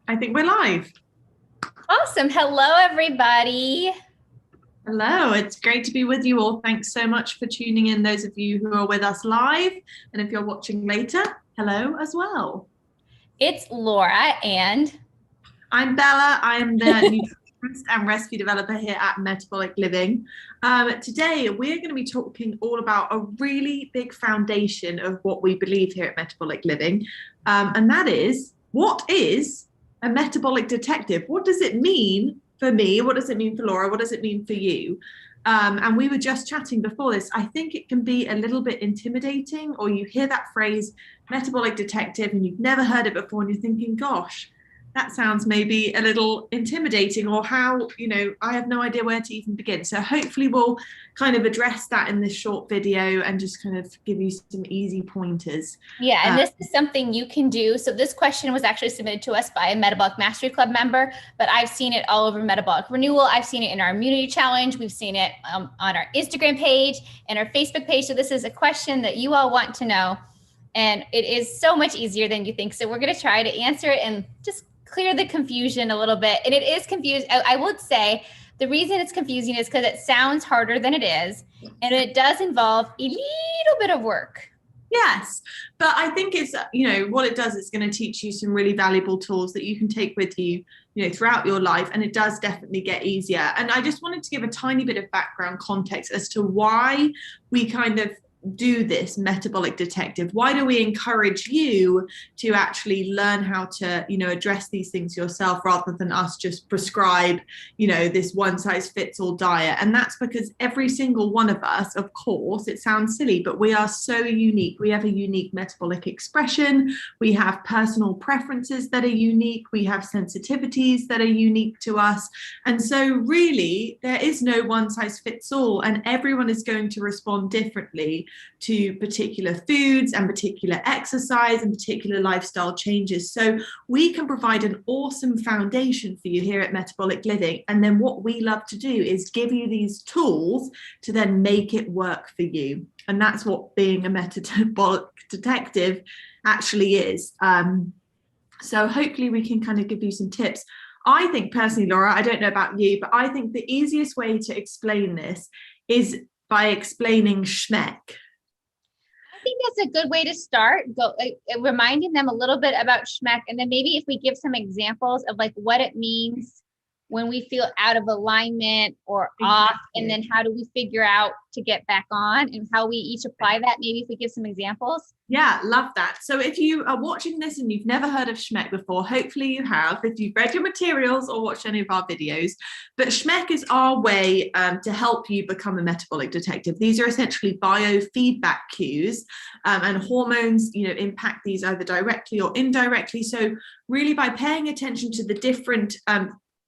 I think we're live. Awesome. Hello, everybody. Hello, it's great to be with you all. Thanks so much for tuning in, those of you who are with us live. And if you're watching later, hello as well. It's Laura and I'm Bella. I'm the nutritionist and recipe developer here at Metabolic Living. Today, we're going to be talking all about a really big foundation of what we believe here at Metabolic Living. And that is, what is a metabolic detective? What does it mean for me? What does it mean for Laura? What does it mean for you? And we were just chatting before this. I think it can be a little bit intimidating, or you hear that phrase, metabolic detective, and you've never heard it before, and you're thinking, gosh, that sounds maybe a little intimidating, or how, I have no idea where to even begin. So hopefully we'll kind of address that in this short video and just kind of give you some easy pointers. yeah, and this is something you can do. So this question was actually submitted to us by a Metabolic Mastery Club member, but I've seen it all over Metabolic Renewal. I've seen it in our immunity challenge. We've seen it on our Instagram page and our Facebook page. So this is a question that you all want to know. And it is so much easier than you think. So we're going to try to answer it and just clear the confusion a little bit. And it is confused. I would say the reason it's confusing is because it sounds harder than it is. And it does involve a little bit of work. Yes, but I think it's, what it does is going to teach you some really valuable tools that you can take with you, throughout your life. And it does definitely get easier. And I just wanted to give a tiny bit of background context as to why we kind of do this metabolic detective. Why do we encourage you to actually learn how to address these things yourself, rather than us just prescribe this one size fits all diet? And that's because every single one of us, of course, it sounds silly, but we are so unique. We have a unique metabolic expression, we have personal preferences that are unique, we have sensitivities that are unique to us. And so really there is no one size fits all, and everyone is going to respond differently to particular foods and particular exercise and particular lifestyle changes. So we can provide an awesome foundation for you here at Metabolic Living. And then what we love to do is give you these tools to then make it work for you. And that's what being a metabolic detective actually is. So hopefully we can kind of give you some tips. I think personally, Laura, I don't know about you, but I think the easiest way to explain this is by explaining SCHMECK. I think that's a good way to start. Reminding them a little bit about SCHMECK, and then maybe if we give some examples of like what it means when we feel out of alignment or off, and then how do we figure out to get back on, and how we each apply that. Maybe if we give some examples. Yeah, love that. So if you are watching this and you've never heard of SCHMECK before, hopefully you have, if you've read your materials or watched any of our videos. But SCHMECK is our way to help you become a metabolic detective. These are essentially biofeedback cues, and hormones, impact these either directly or indirectly. So really by paying attention to the different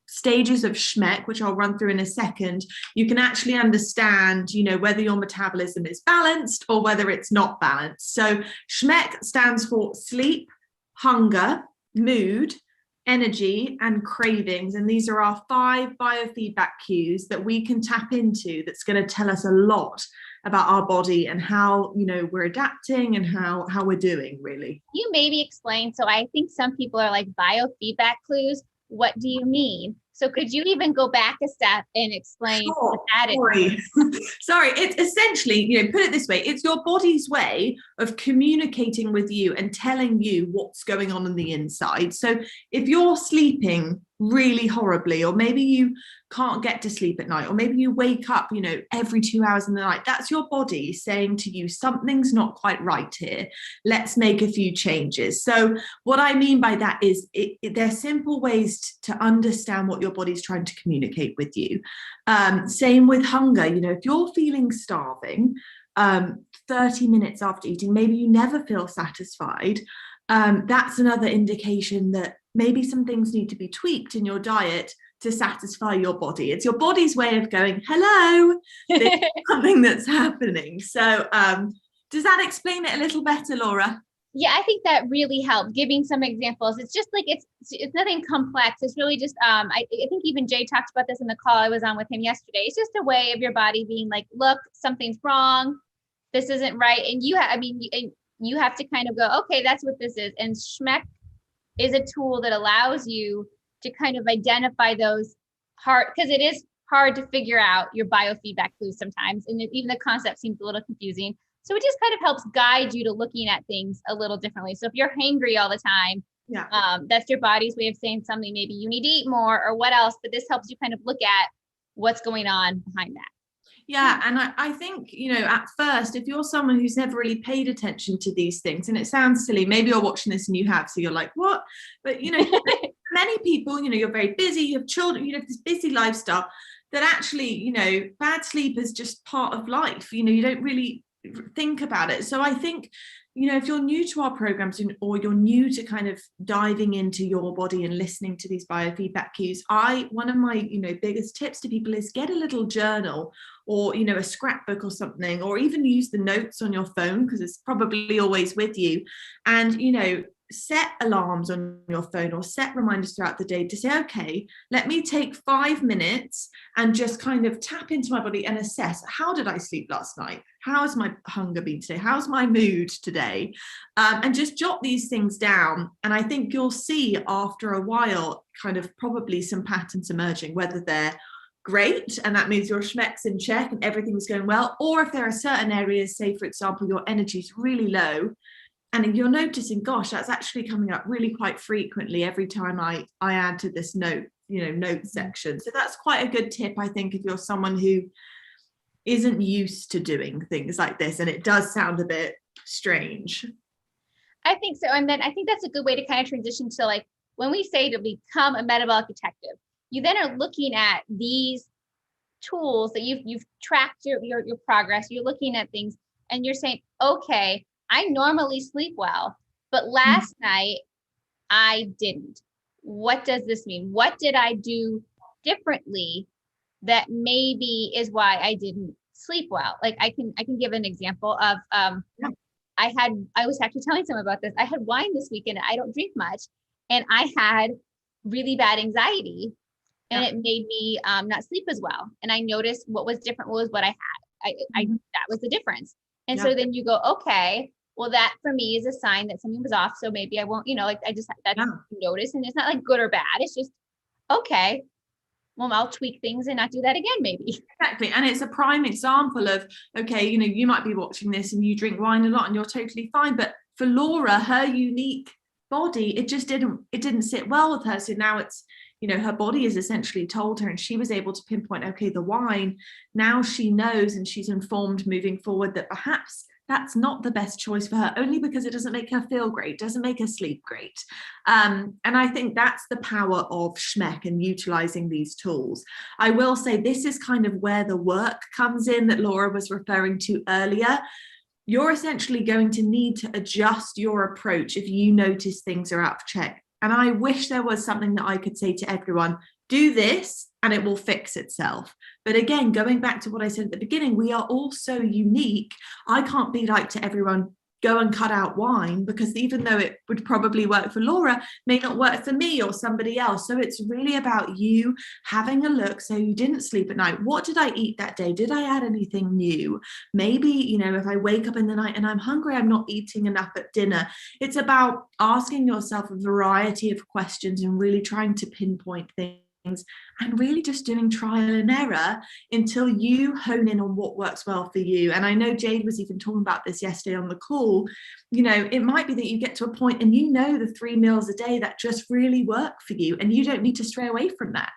stages of SCHMECK, which I'll run through in a second, you can actually understand, whether your metabolism is balanced or whether it's not balanced. So SCHMECK stands for sleep, hunger, mood, energy, and cravings. And these are our 5 biofeedback cues that we can tap into, that's going to tell us a lot about our body and how we're adapting and how we're doing, really. You maybe explain. So I think some people are like, biofeedback clues, what do you mean? So could you even go back a step and explain what that is? Sorry, it's essentially, put it this way, it's your body's way of communicating with you and telling you what's going on the inside. So if you're sleeping really horribly, or maybe you can't get to sleep at night, or maybe you wake up every 2 hours in the night, that's your body saying to you, something's not quite right here, let's make a few changes. So what I mean by that is they're simple ways to understand what your body's trying to communicate with you. Same with hunger. If you're feeling starving 30 minutes after eating, maybe you never feel satisfied, that's another indication that maybe some things need to be tweaked in your diet to satisfy your body. It's your body's way of going, hello, there's something that's happening. So does that explain it a little better, Laura? Yeah, I think that really helped, giving some examples. It's just like, it's nothing complex. It's really just, I think even Jay talked about this in the call I was on with him yesterday. It's just a way of your body being like, look, something's wrong, this isn't right. And you have to kind of go, okay, that's what this is. And SCHMECK is a tool that allows you to kind of identify those hard, because it is hard to figure out your biofeedback clues sometimes. And even the concept seems a little confusing. So it just kind of helps guide you to looking at things a little differently. So if you're hangry all the time, that's your body's way of saying something, maybe you need to eat more or what else, but this helps you kind of look at what's going on behind that. Yeah. And I think, at first, if you're someone who's never really paid attention to these things, and it sounds silly, maybe you're watching this and you have, so you're like, what? But, many people, you're very busy, you have children, you have this busy lifestyle that actually, bad sleep is just part of life. You don't really think about it. So I think, if you're new to our programs or you're new to kind of diving into your body and listening to these biofeedback cues, one of my, biggest tips to people is get a little journal or, a scrapbook or something, or even use the notes on your phone, because it's probably always with you. And, set alarms on your phone or set reminders throughout the day to say, okay, let me take 5 minutes and just kind of tap into my body and assess, how did I sleep last night? How's my hunger been today? How's my mood today? And just jot these things down. And I think you'll see after a while kind of probably some patterns emerging, whether they're great, and that means your SCHMECK's in check and everything's going well, or if there are certain areas, say, for example, your energy is really low, and you're noticing, gosh, that's actually coming up really quite frequently every time I add to this note section. So that's quite a good tip, I think, if you're someone who isn't used to doing things like this, and it does sound a bit strange. I think so. And then I think that's a good way to kind of transition to, like, when we say to become a metabolic detective, you then are looking at these tools that you've tracked your progress. You're looking at things and you're saying, okay, I normally sleep well, but last night I didn't. What does this mean? What did I do differently that maybe is why I didn't sleep well? Like I can give an example of I was actually telling someone about this. I had wine this weekend. I don't drink much, and I had really bad anxiety, and it made me not sleep as well. And I noticed what was different was what I had. I that was the difference. And so then you go, okay, well, that for me is a sign that something was off. So maybe I won't, I just that's notice, and it's not like good or bad. It's just, okay, well, I'll tweak things and not do that again, maybe. Exactly. And it's a prime example of, okay, you might be watching this and you drink wine a lot and you're totally fine. But for Laura, her unique body, it didn't sit well with her. So now it's, her body is essentially told her, and she was able to pinpoint, okay, the wine, now she knows and she's informed moving forward that perhaps that's not the best choice for her, only because it doesn't make her feel great, doesn't make her sleep great. And I think that's the power of SCHMECK and utilizing these tools. I will say this is kind of where the work comes in that Laura was referring to earlier. You're essentially going to need to adjust your approach if you notice things are out of check. And I wish there was something that I could say to everyone, do this and it will fix itself. But again, going back to what I said at the beginning, we are all so unique. I can't be like to everyone, go and cut out wine, because even though it would probably work for Laura, may not work for me or somebody else. So it's really about you having a look. So you didn't sleep at night. What did I eat that day? Did I add anything new? Maybe, if I wake up in the night and I'm hungry, I'm not eating enough at dinner. It's about asking yourself a variety of questions and really trying to pinpoint things, and really just doing trial and error until you hone in on what works well for you. And I know Jade was even talking about this yesterday on the call. It might be that you get to a point and the 3 meals a day that just really work for you, and you don't need to stray away from that.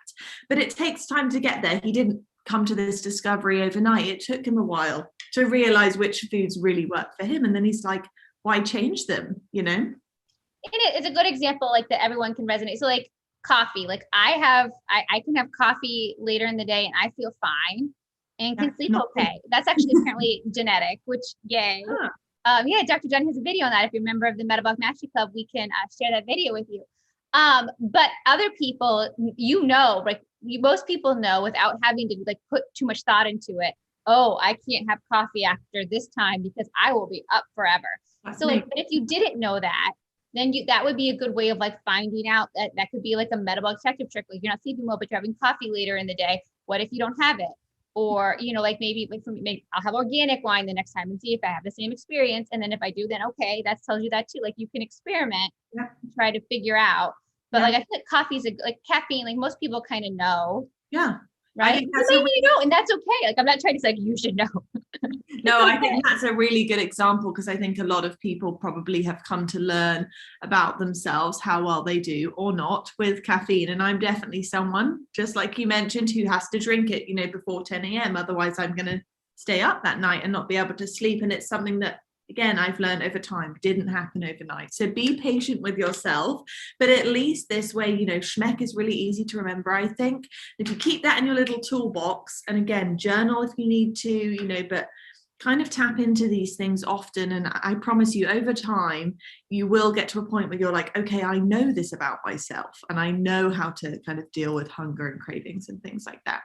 But it takes time to get there. He didn't come to this discovery overnight. It took him a while to realize which foods really work for him. And then he's like, why change them? It's a good example, like, that everyone can resonate. So, like, coffee, like I can have coffee later in the day and I feel fine and can sleep okay. That's actually apparently genetic, which yay. Dr. John has a video on that. If you're a member of the Metabolic Mastery Club, we can share that video with you. But other people, like most people know without having to like put too much thought into it. Oh, I can't have coffee after this time because I will be up forever. So like, but if you didn't know that, then that would be a good way of like finding out that could be like a metabolic detective trick. Like, you're not sleeping well, but you're having coffee later in the day. What if you don't have it? or, you know, like maybe like for me, maybe I'll have organic wine the next time and see if I have the same experience. And then if I do, then okay, that tells you that too. Like you can experiment, Yeah. and try to figure out. But Yeah. like I feel like coffee's like caffeine, like most people kind of know. Yeah. Right. I think that's Maybe you know, and that's okay. Like I'm not trying to say like, you should know. No, Okay. I think that's a really good example, because I think a lot of people probably have come to learn about themselves, how well they do or not with caffeine. And I'm definitely someone, just like you mentioned, who has to drink it, you know, before 10 a.m. Otherwise, I'm going to stay up that night and not be able to sleep. And it's something that, again, I've learned over time, didn't happen overnight. So be patient with yourself. But at least this way, you know, SCHMECK is really easy to remember, I think. If you keep that in your little toolbox, and again, journal if you need to, you know, but kind of tap into these things often, and I promise you over time you will get to a point where you're like, okay, I know this about myself and I know how to kind of deal with hunger and cravings and things like that.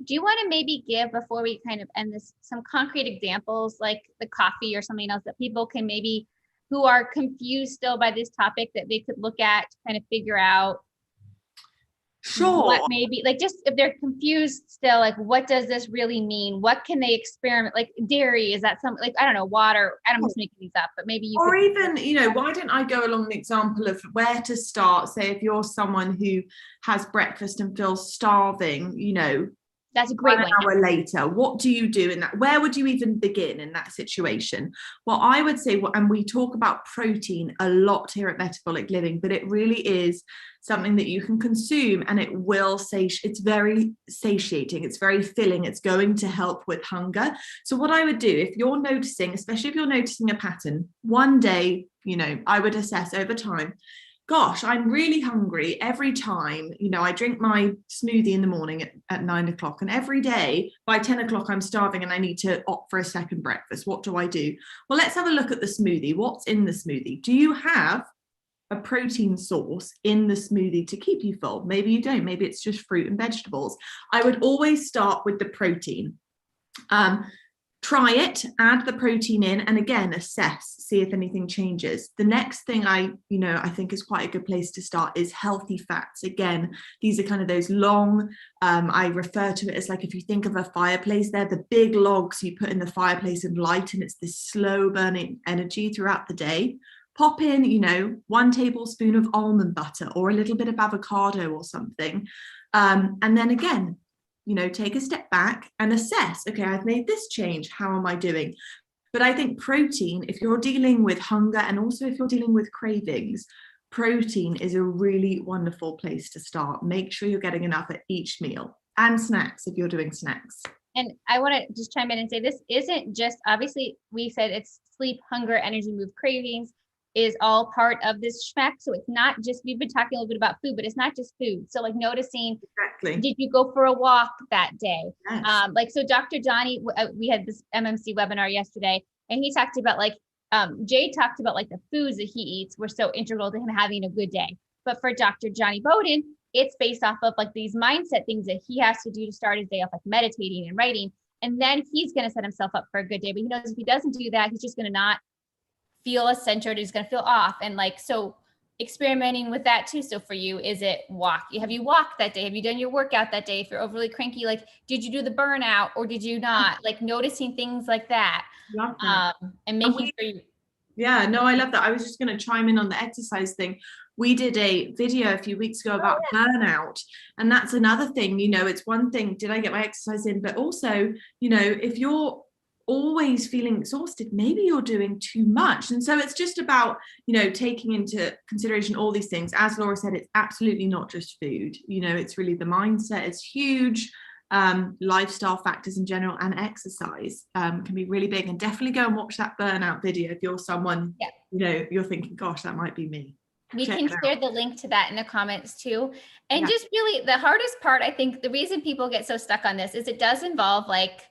Do you want to maybe give, before we kind of end this, some concrete examples like the coffee or something else that people can maybe, who are confused still by this topic, that they could look at to kind of figure out Sure. what maybe, like, just if they're confused still, like, what does this really mean? What can they experiment? Like dairy, is that something, like, I don't know, water? I'm just making these up, but maybe you or could, even, you know, why don't I go along the example of where to start? Say if you're someone who has breakfast and feels starving, you know, that's a great 1 hour later, what do you do in that? Where would you even begin in that situation? Well, I would say, and we talk about protein a lot here at Metabolic Living, but it really is something that you can consume and it will it's very satiating, it's very filling, it's going to help with hunger. So what I would do, if you're noticing, especially if you're noticing a pattern, one day, you know, I would assess over time, gosh, I'm really hungry every time, you know, I drink my smoothie in the morning at 9 o'clock, and every day by 10 o'clock I'm starving and I need to opt for a second breakfast. What do I do? Well, let's have a look at the smoothie. What's in the smoothie? Do you have a protein source in the smoothie to keep you full? Maybe you don't. Maybe it's just fruit and vegetables. I would always start with the protein. Try it, add the protein in, and again, assess, see if anything changes. The next thing I think is quite a good place to start is healthy fats. Again, these are kind of those long, I refer to it as like, if you think of a fireplace, they're the big logs you put in the fireplace and light, and it's this slow burning energy throughout the day. Pop in, you know, 1 tablespoon of almond butter or a little bit of avocado or something. And then again, you know, take a step back and assess, okay, I've made this change, how am I doing? But I think protein, if you're dealing with hunger and also if you're dealing with cravings, protein is a really wonderful place to start. Make sure you're getting enough at each meal, and snacks if you're doing snacks. And I want to just chime in and say, this isn't just, obviously we said it's sleep, hunger, energy, move, cravings is all part of this SCHMECK. So it's not just, we've been talking a little bit about food, but it's not just food. So like noticing, exactly, did you go for a walk that day? Yes. Like, so Dr. Johnny, we had this MMC webinar yesterday, and he talked about like, Jay talked about like the foods that he eats were so integral to him having a good day. But for Dr. Johnny Bowden, it's based off of like these mindset things that he has to do to start his day off, like meditating and writing. And then he's going to set himself up for a good day. But he knows if he doesn't do that, he's just going to not feel as centered, he's going to feel off. And like, so experimenting with that too. So for you, is it walk? Have you walked that day? Have you done your workout that day? If you're overly cranky, like, did you do the burnout or did you not? Like noticing things like that. Love that. And making sure you. Yeah, no, I love that. I was just going to chime in on the exercise thing. We did a video a few weeks ago about burnout. And that's another thing, you know, it's one thing, did I get my exercise in? But also, you know, if you're always feeling exhausted, maybe you're doing too much. And so it's just about, you know, taking into consideration all these things. As Laura said, it's absolutely not just food, you know, it's really the mindset. It's huge. Lifestyle factors in general, and exercise can be really big. And definitely go and watch that burnout video if you're someone, you know, you're thinking, gosh, that might be me. We can share the link to that in the comments too. And just really the hardest part, I think the reason people get so stuck on this is it does involve like,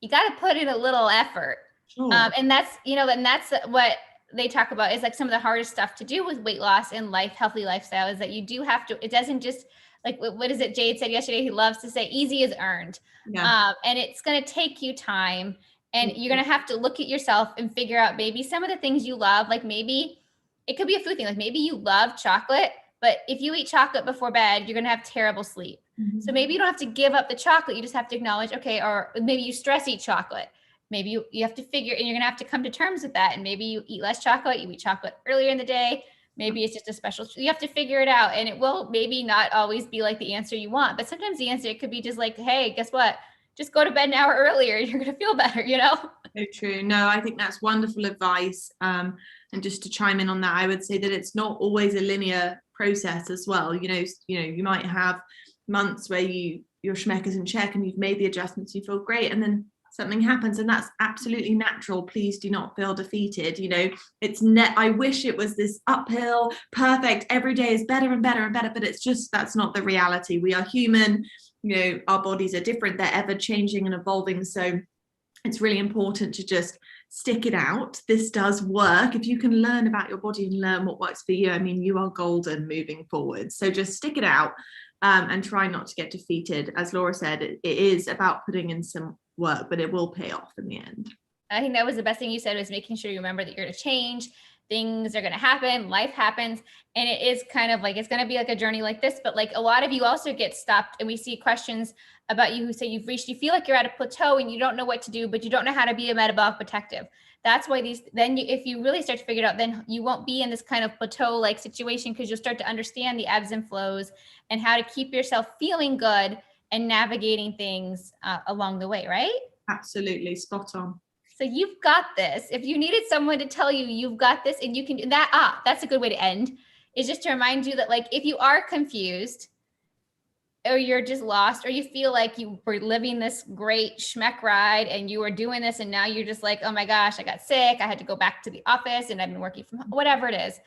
you got to put in a little effort. Sure. And that's, you know, and that's what they talk about is like some of the hardest stuff to do with weight loss and healthy lifestyle is that you do have to, it doesn't just like, what is it? Jade said yesterday, he loves to say easy is earned. And it's going to take you time, and you're going to have to look at yourself and figure out maybe some of the things you love. Like maybe it could be a food thing. Like maybe you love chocolate, but if you eat chocolate before bed, you're going to have terrible sleep. So maybe you don't have to give up the chocolate. You just have to acknowledge, okay, or maybe you stress eat chocolate. Maybe you have to figure, and you're going to have to come to terms with that. And maybe you eat less chocolate, you eat chocolate earlier in the day. Maybe it's just a special, you have to figure it out. And it will maybe not always be like the answer you want, but sometimes the answer, it could be just like, hey, guess what? Just go to bed an hour earlier. You're going to feel better, you know? So true. No, I think that's wonderful advice. And just to chime in on that, I would say that it's not always a linear process as well. You might have months where your SCHMECK is in check and you've made the adjustments, you feel great, and then something happens, and that's absolutely natural. Please do not feel defeated. I wish it was this uphill, perfect, every day is better and better and better, but it's just, that's not the reality. We are human, our bodies are different, they're ever changing and evolving. So it's really important to just stick it out. This does work. If you can learn about your body and learn what works for you, I mean, you are golden moving forward. So just stick it out, and try not to get defeated. As Laura said, it is about putting in some work, but it will pay off in the end. I think that was the best thing you said, was making sure you remember that you're going to change. Things are going to happen. Life happens. And it is kind of like, it's going to be like a journey like this, but like a lot of you also get stopped, and we see questions about you who say you feel like you're at a plateau and you don't know what to do, but you don't know how to be a metabolic protective. That's why if you really start to figure it out, then you won't be in this kind of plateau like situation, because you'll start to understand the ebbs and flows and how to keep yourself feeling good and navigating things along the way, right? Absolutely, spot on. So you've got this. If you needed someone to tell you you've got this and you can do that, that's a good way to end, is just to remind you that, like, if you are confused or you're just lost, or you feel like you were living this great SCHMECK ride and you were doing this and now you're just like, oh my gosh, I got sick, I had to go back to the office and I've been working from home, whatever it is,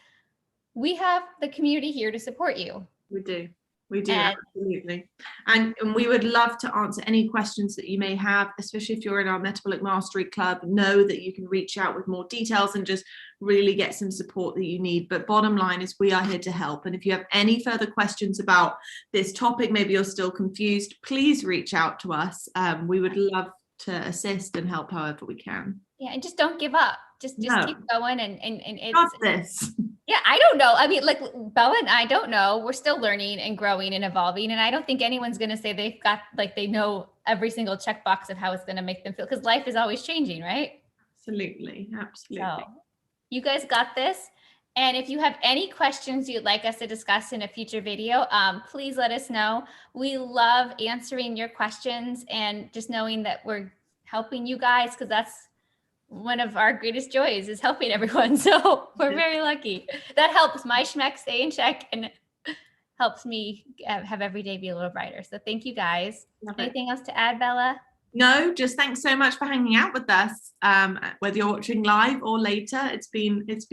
we have the community here to support you. We do. Absolutely. And we would love to answer any questions that you may have, especially if you're in our Metabolic Mastery Club. Know that you can reach out with more details and just really get some support that you need. But bottom line is, we are here to help. And if you have any further questions about this topic, maybe you're still confused, please reach out to us. We would love to assist and help however we can. Yeah, and just don't give up. Just keep going, and it's got this. Yeah, I don't know. I mean, like Bella and I don't know. We're still learning and growing and evolving. And I don't think anyone's going to say they know every single checkbox of how it's going to make them feel, because life is always changing, right? Absolutely. So you guys got this. And if you have any questions you'd like us to discuss in a future video, please let us know. We love answering your questions and just knowing that we're helping you guys, because that's one of our greatest joys, is helping everyone. So we're very lucky. That helps my SCHMECK stay in check and helps me have every day be a little brighter. So thank you guys. Anything else to add, Bella? No, just thanks so much for hanging out with us. Whether you're watching live or later, it's been